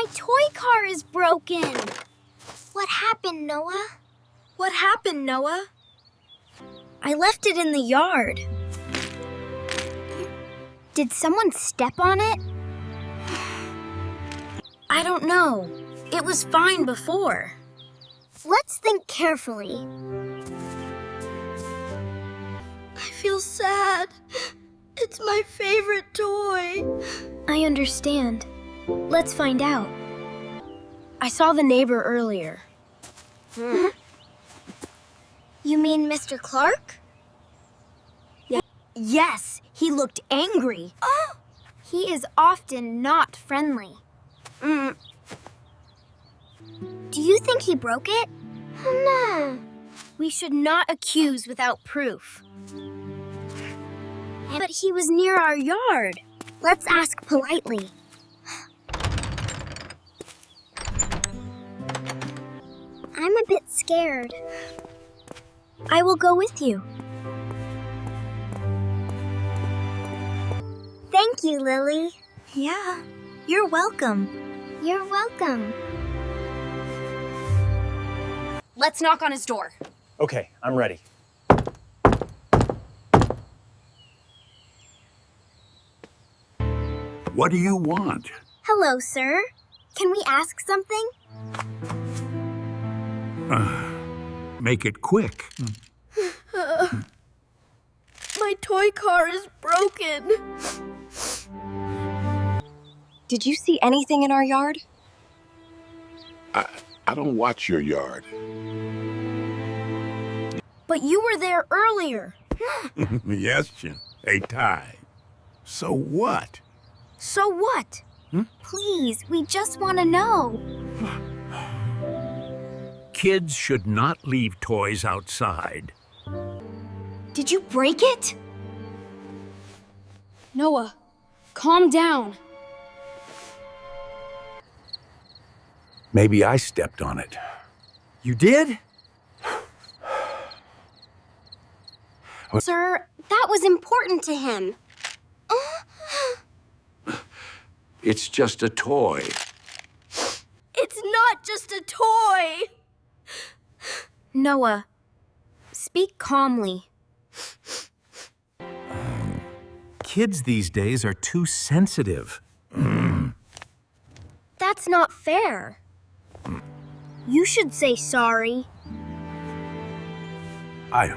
My toy car is broken. What happened, Noah? What happened, Noah? I left it in the yard. Did someone step on it? I don't know. It was fine before. Let's think carefully. I feel sad. It's my favorite toy. I understand. Let's find out. I saw the neighbor earlier. You mean Mr. Clark? Yes, he looked angry. Oh! He is often not friendly. Do you think he broke it? No. We should not accuse without proof. But he was near our yard. Let's ask politely. I'm a bit scared. I will go with you. Thank you, Lily. Yeah, you're welcome. You're welcome. Let's knock on his door. Okay, I'm ready. What do you want? Hello, sir. Can we ask something? Make it quick. My toy car is broken. Did you see anything in our yard? I don't watch your yard. But you were there earlier. Yes, a tie. So what? So what? Please, we just want to know. Kids should not leave toys outside. Did you break it? Noah, calm down. Maybe I stepped on it. You did? Sir, that was important to him. It's just a toy. It's not just a toy. Noah, speak calmly. Kids these days are too sensitive. That's not fair. You should say sorry. I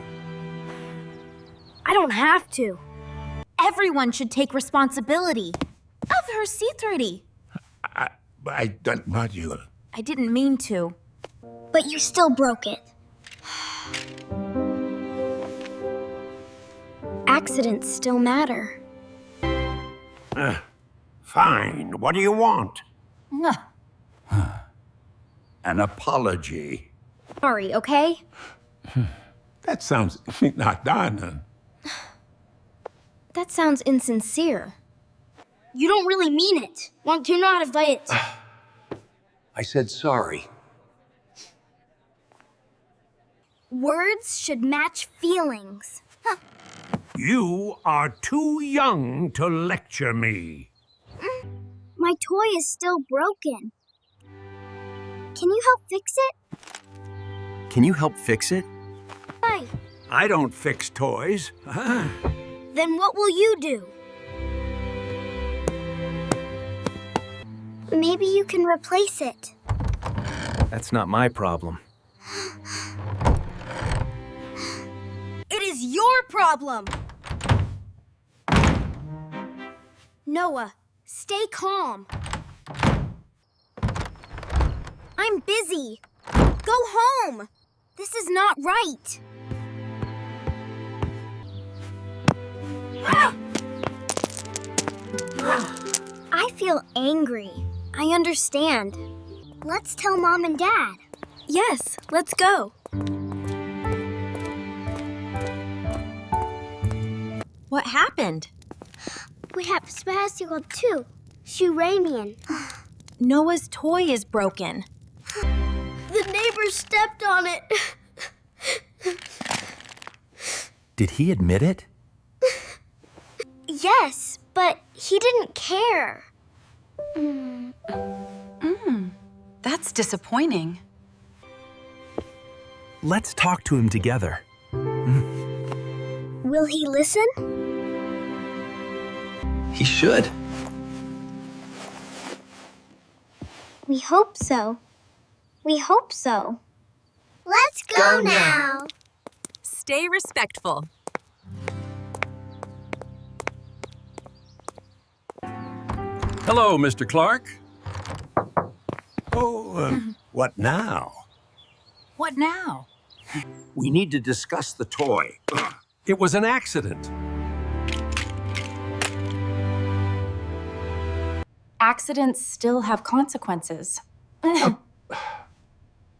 don't have to. Everyone should take responsibility of her security. I don't want you. I didn't mean to. But you still broke it. Accidents still matter. Fine. What do you want? An apology. Sorry, okay? That sounds not done. That sounds insincere. You don't really mean it. Want to not have it. I said sorry. Words should match feelings. You are too young to lecture me. My toy is still broken. Can you help fix it? Can you help fix it? Hi. I don't fix toys. Then what will you do? Maybe you can replace it. That's not my problem. It is your problem! Noah, stay calm. I'm busy. Go home! This is not right. I feel angry. I understand. Let's tell Mom and Dad. Yes, let's go. What happened? We have spasical too. Shuranian. Noah's toy is broken. The neighbor stepped on it. Did he admit it? Yes, but he didn't care. That's disappointing. Let's talk to him together. Will he listen? He should. We hope so. We hope so. Let's go now. Stay respectful. Hello, Mr. Clark. Oh, what now? What now? We need to discuss the toy. It was an accident. Accidents still have consequences.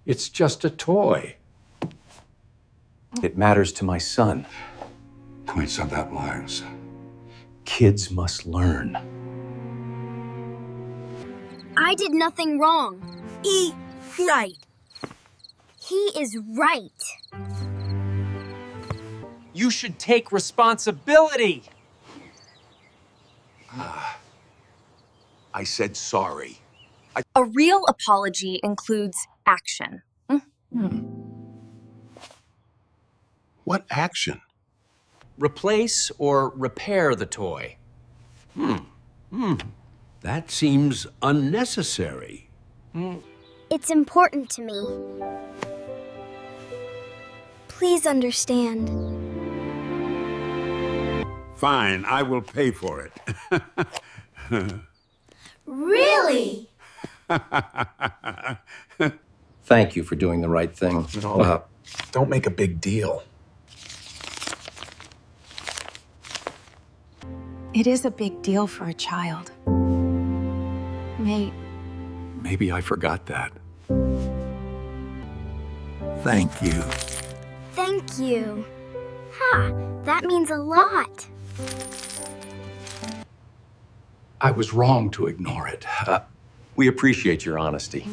It's just a toy. It matters to my son. Points about lives. Kids must learn. I did nothing wrong. Right. He is right. You should take responsibility. I said sorry. A real apology includes action. What action? Replace or repair the toy. That seems unnecessary. It's important to me. Please understand. Fine, I will pay for it. Really? Thank you for doing the right thing. Don't make a big deal. It is a big deal for a child. Maybe I forgot that. Thank you. Thank you. That means a lot. I was wrong to ignore it. We appreciate your honesty.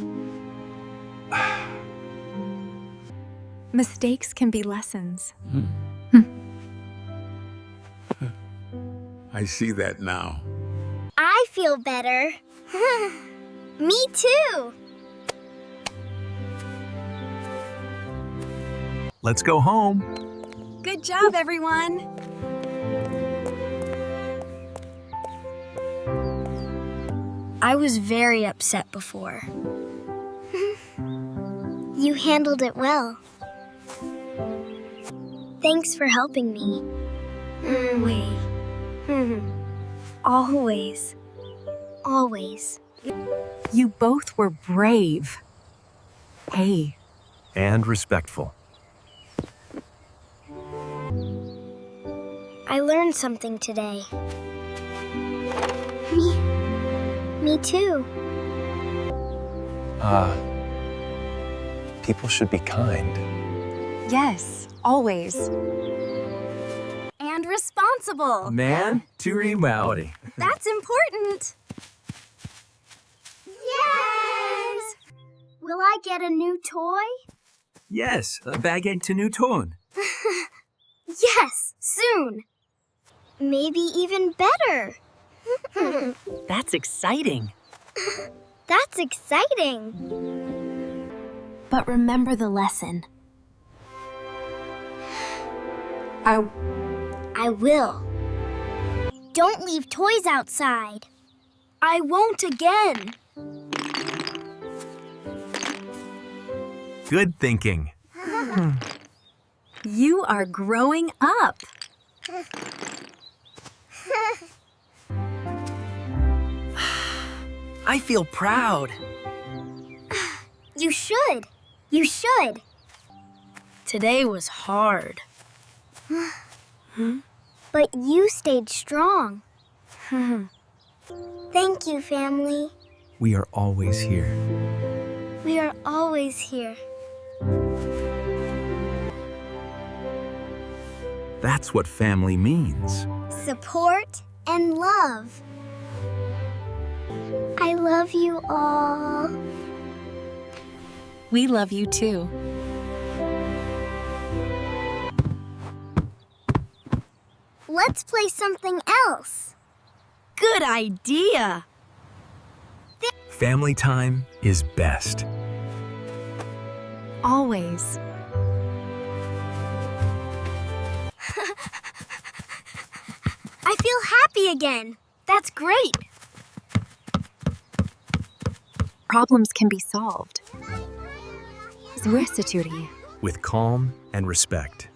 Mistakes can be lessons. I see that now. I feel better. Me too. Let's go home. Good job, everyone. I was very upset before. You handled it well. Thanks for helping me. Always. Always. You both were brave. Hey. And respectful. I learned something today. Me too. People should be kind. Yes, always. And responsible. Man to reality. That's important. Yes! Will I get a new toy? Yes, a baguette to new tone. Yes, soon. Maybe even better. That's exciting. That's exciting. But remember the lesson. I will. Don't leave toys outside. I won't again. Good thinking. You are growing up. I feel proud. You should. You should. Today was hard. But you stayed strong. Thank you, family. We are always here. We are always here. That's what family means. Support and love. I love you all. We love you too. Let's play something else. Good idea. family time is best. Always. I feel happy again. That's great. Problems can be solved. Zwiesturi. With calm and respect.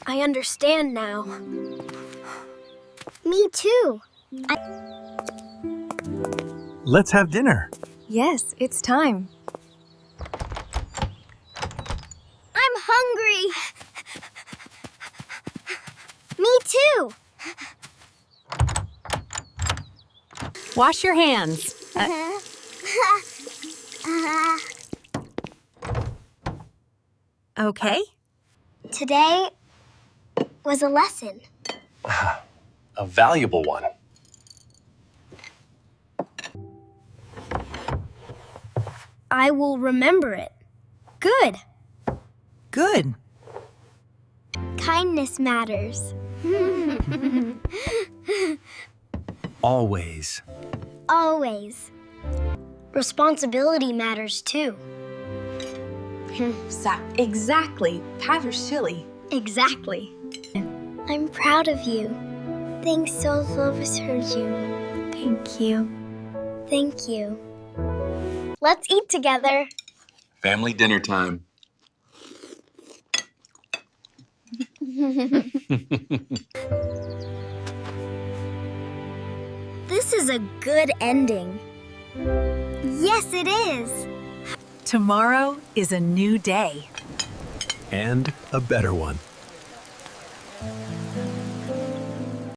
I understand now. Me too. Let's have dinner. Yes, it's time. I'm hungry. Me too. Wash your hands. Okay. Today was a lesson. A valuable one. I will remember it. Good. Good. Kindness matters. Always. Always. Responsibility matters too. Exactly. Pavershili. Exactly. I'm proud of you. Thanks so much for you. Thank you. Thank you. Let's eat together. Family dinner time. This is a good ending. Yes, it is. Tomorrow is a new day. And a better one.